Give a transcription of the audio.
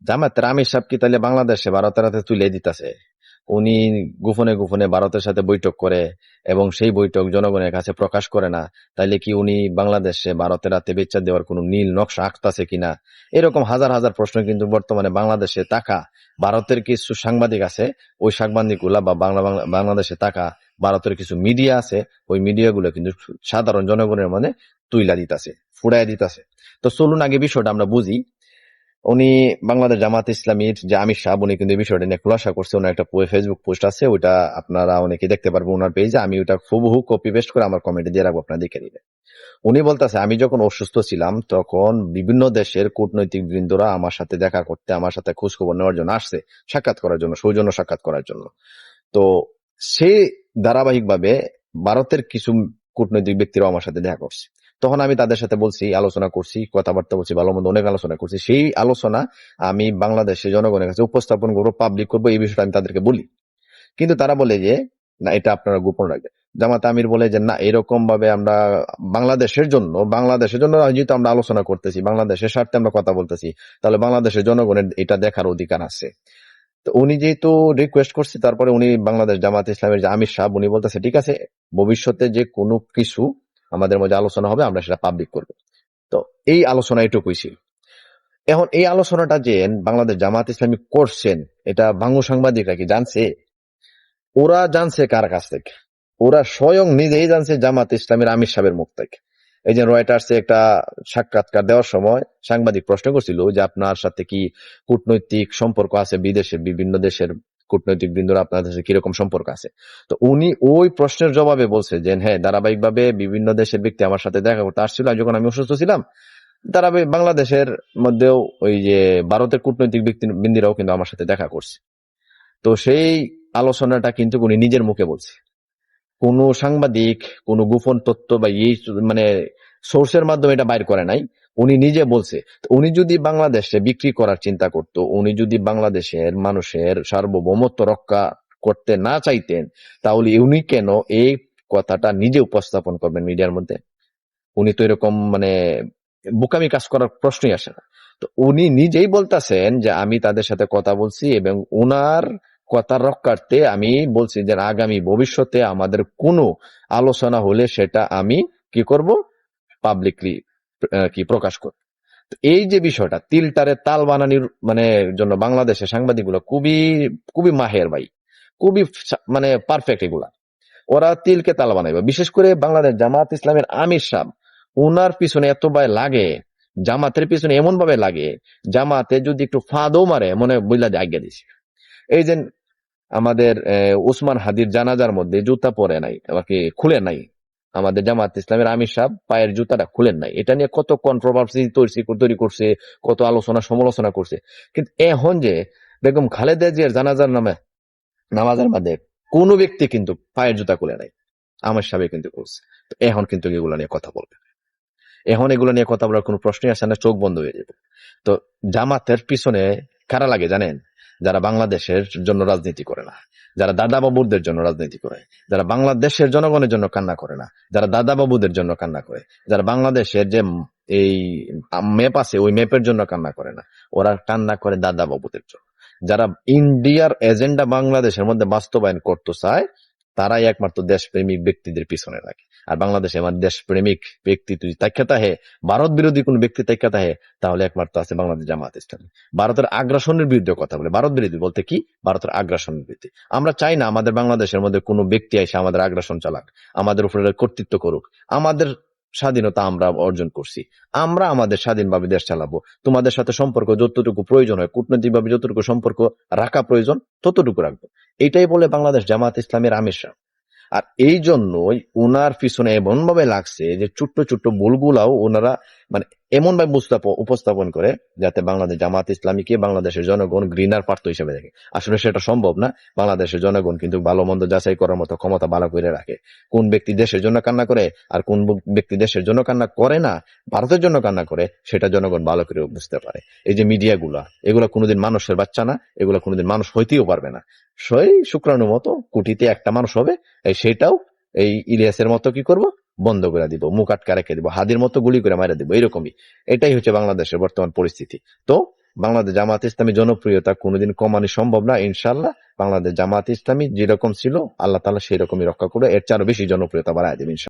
জামায়াতের আমির সাহেব কি তাহলে বাংলাদেশে ভারতের হাতে তুলে দিতেছে? উনি গোপনে গোপনে ভারতের সাথে বৈঠক করে এবং সেই বৈঠক জনগণের কাছে প্রকাশ করে না, তাইলে কি উনি বাংলাদেশে ভারতের হাতে বেচা দেওয়ার কোনো নীল নকশা আঁকতাছে কিনা? এরকম হাজার হাজার প্রশ্ন কিন্তু বর্তমানে বাংলাদেশে থাকা ভারতের কিছু সাংবাদিক আছে, ওই সাংবাদিক গুলা বা বাংলাদেশে থাকা ভারতের কিছু মিডিয়া আছে, ওই মিডিয়াগুলো কিন্তু সাধারণ জনগণের মানে তুইলা দিতাছে, ফুড়াইয়া দিতাছে। তো চলুন আগে বিষয়টা আমরা বুঝি। উনি বাংলাদেশ জামাত ইসলামীর যে আমির সাহেব, উনি কিন্তু এই বিষয়টা নিয়ে খুলাসা করছে। ওনার একটা ফেসবুক পোস্ট আছে, ওইটা আপনারা অনেকে দেখতে পারবো ওনার পেজে। আমি ওটা হুবহু কপি পেস্ট করে আমার কমেন্টে দিয়ে রাখবো, আপনারা দেখে নিবেন। উনি বলতেছে, আমি যখন অসুস্থ ছিলাম তখন বিভিন্ন দেশের কূটনৈতিক বৃন্দরা আমার সাথে দেখা করতে, আমার সাথে খোঁজ খবর নেওয়ার জন্য আসছে, সাক্ষাৎ করার জন্য, সৌজন্য সাক্ষাৎ করার জন্য। তো সে ধারাবাহিকভাবে ভারতের কিছু কূটনৈতিক ব্যক্তিরাও আমার সাথে দেখা করছে। তখন আমি তাদের সাথে বলছি, আলোচনা করছি, কথাবার্তা বলছি, ভালো মন্দ অনেক আলোচনা করছি। সেই আলোচনা আমি বাংলাদেশের জনগণের কাছে উপস্থাপন করবো, পাবলিক করবো, এই বিষয়টা আমি তাদেরকে বলি। কিন্তু তারা বলে যে না, এটা আপনারা গোপন রাখবেন। জামাত আমির বলে যে না, এরকম ভাবে আমরা বাংলাদেশের জন্য যেহেতু আমরা আলোচনা করতেছি, বাংলাদেশের স্বার্থে আমরা কথা বলতেছি, তাহলে বাংলাদেশের জনগণের এটা দেখার অধিকার আছে। তো উনি যেহেতু রিকোয়েস্ট করছে, তারপরে উনি বাংলাদেশ জামাত ইসলামের যে আমির সাহেব, উনি বলতেছে ঠিক আছে, ভবিষ্যতে যে কোনো কিছু আমাদের মধ্যে আলোচনা হবে আমরা সেটা পাবলিক করবো। তো এই আলোচনা এটুকুই ছিল। এখন এই আলোচনাটা যে বাংলাদেশ জামাত ইসলামী করছেন, এটা বাংলা সাংবাদিকরা কি জানছে? ওরা জানছে কার কাছ থেকে? ওরা স্বয়ং নিজেই জানছে জামাত ইসলামের আমির সাহেবের মুখ থেকে। এই যে রয়টার্সে একটা সাক্ষাৎকার দেওয়ার সময় সাংবাদিক প্রশ্ন করছিল যে আপনার সাথে কি কূটনৈতিক সম্পর্ক আছে, বিদেশে বিভিন্ন দেশের কূটনৈতিক বৃন্দরা আপনার দেশে কিরকম সম্পর্ক আছে? তো উনি ওই প্রশ্নের জবাবে বলছে যে হ্যাঁ, ধারাবাহিকভাবে বিভিন্ন দেশের ব্যক্তি আমার সাথে দেখা করতে আসছিল যখন আমি অসুস্থ ছিলাম। ধারাবাহিক বাংলাদেশের মধ্যেও ওই যে ভারতের কূটনৈতিক বৃন্দিরাও কিন্তু আমার সাথে দেখা করছে। তো সেই আলোচনাটা কিন্তু উনি নিজের মুখে বলছে, কোনো সাংবাদিক কোনো গোপন তথ্য বা এই মানে সোর্সের মাধ্যমে এটা বাইর করে নাই, উনি নিজে বলছে। তো উনি যদি বাংলাদেশে বিক্রি করার চিন্তা করত, উনি যদি বাংলাদেশের মানুষের সার্বভৌমত্ব রক্ষা করতে না চাইতেন, তাহলে উনি কেন এই কথাটা নিজে উপস্থাপন করবেন মিডিয়ার মধ্যে? উনি তো এরকম মানে বোকামি কাজ করার প্রশ্নই আসে না। তো উনি নিজেই বলতেছেন যে আমি তাদের সাথে কথা বলছি এবং উনার কথা রক্ষার্থে আমি বলছি যে আগামী ভবিষ্যতে আমাদের কোনো আলোচনা হলে সেটা আমি কি করব, পাবলিকলি কি প্রকাশ করব। এই যে বিষয়টা, তিলটারে তাল বানানোর মানে জন্য বাংলাদেশের সাংবাদিকগুলো খুবই খুবই মাহের ভাই, খুবই মানে পারফেক্ট এগুলা। ওরা তিলকে তাল বানাইবে। বিশেষ করে বাংলাদেশ জামাত ইসলামের আমির সাহেব, উনার পিছনে এত ভাবে লাগে, জামাতের পিছনে এমন ভাবে লাগে, জামাতে যদি একটু ফাঁদও মারে মনে বইলা যে আজ্ঞা দিছে। এই যে আমাদের উসমান হাদির জানাজার মধ্যে জুতা পরে নাই, আবার কি খুলে নাই, আমাদের জামাত ইসলামের আমির সাহেব পায়ের জুতাটা খুলেন নাই। এটা নিয়ে কত কন্ট্রোভার্সি তৈরি করছে, কত আলোচনা সমালোচনা করছে। কিন্তু এখন যে বেগম খালেদা জিয়ার জানাজার নামাজের মধ্যে কোনো ব্যক্তি কিন্তু পায়ের জুতা খুলে নাই, আমার সাহেব কিন্তু করছে। তো এখন কিন্তু এগুলো নিয়ে কথা বলবে, এখন এগুলো নিয়ে কথা বলার কোনো প্রশ্নই আসে না, চোখ বন্ধ হয়ে যাবে। তো জামাতের পিছনে কারা লাগে জানেন? যারা বাংলাদেশের জন্য রাজনীতি করে না, যারা দাদা বাবুদের জন্য রাজনীতি করে, যারা বাংলাদেশের জনগণের জন্য কান্না করে না, যারা দাদা বাবুদের জন্য কান্না করে, যারা বাংলাদেশের যে এই ম্যাপ আছে ওই ম্যাপের জন্য কান্না করে না, ওরা কান্না করে দাদা বাবুদের জন্য। যারা ইন্ডিয়ার এজেন্ডা বাংলাদেশের মধ্যে বাস্তবায়ন করতে চায়, তারাই একমাত্র দেশপ্রেমিক ব্যক্তিদের পিছনে লাগে। আর বাংলাদেশে আমার দেশপ্রেমিক ব্যক্তি তুই তাইখ্যাতা হে, ভারত বিরোধী কোন ব্যক্তি তাইখ্যাতা হে, তাহলে একমাত্র আছে বাংলাদেশ জামাত ইসলামী। ভারতের আগ্রাসনের বিরুদ্ধে কথা বলে, ভারত বিরোধী বলতে কি, ভারতের আগ্রাসনের বিরুদ্ধে। আমরা চাই না আমাদের বাংলাদেশের মধ্যে কোনো ব্যক্তি এসে আমাদের আগ্রাসন চালাক, আমাদের উপরে কর্তৃত্ব করুক। আমাদের স্বাধীনতা আমরা অর্জন করছি, আমরা আমাদের স্বাধীনভাবে দেশ চালাবো। তোমাদের সাথে সম্পর্ক যতটুকু প্রয়োজন হয়, কূটনৈতিকভাবে যতটুকু সম্পর্ক রাখা প্রয়োজন ততটুকু রাখবো। এটাই বলে বাংলাদেশ জামাত ইসলামের আমির সাহেব। আর এই জন্যই উনার পিছনে এমন ভাবে লাগছে যে ছোট্ট ছোট্ট ভুলগুলাও ওনারা মানে এমন ভাবে উপস্থাপন করে যাতে বাংলাদেশ জামাত ইসলামীকে বাংলাদেশের জনগণ ঘৃণার পাত্র হিসেবে দেখে। আসলে সেটা সম্ভব না। বাংলাদেশের জনগণ কিন্তু ভালো মন্দ যাচাই করার মতো ক্ষমতা ভালো করে রাখে। কোন ব্যক্তি দেশের জন্য কান্না করে আর কোন ব্যক্তি দেশের জন্য কান্না করে না, ভারতের জন্য কান্না করে, সেটা জনগণ ভালো করে বুঝতে পারে। এই যে মিডিয়াগুলা, এগুলা কোনোদিন মানুষের বাচ্চা না, এগুলা কোনোদিন মানুষ হইতেও পারবে না। সেই শুক্রাণুর মতো কোটিতে একটা মানুষ হবে, সেটাও এই ইলিয়াসের মতো কি করব, বন্ধ করে দিব, মুখ আটকা রেখে দিব, হাদির মতো গুলি করে মারা দিব, এরকমই। এটাই হচ্ছে বাংলাদেশের বর্তমান পরিস্থিতি। তো বাংলাদেশ জামাত ইসলামী জনপ্রিয়তা কোনোদিন কমানো সম্ভব না, ইনশাল্লাহ। বাংলাদেশ জামাত ইসলামী যেরকম ছিল আল্লাহ তাআলা সেই রকমই রক্ষা করবে, এর চেয়ে আরো বেশি জনপ্রিয়তা বাড়ায় দেবে ইনশাল্লাহ।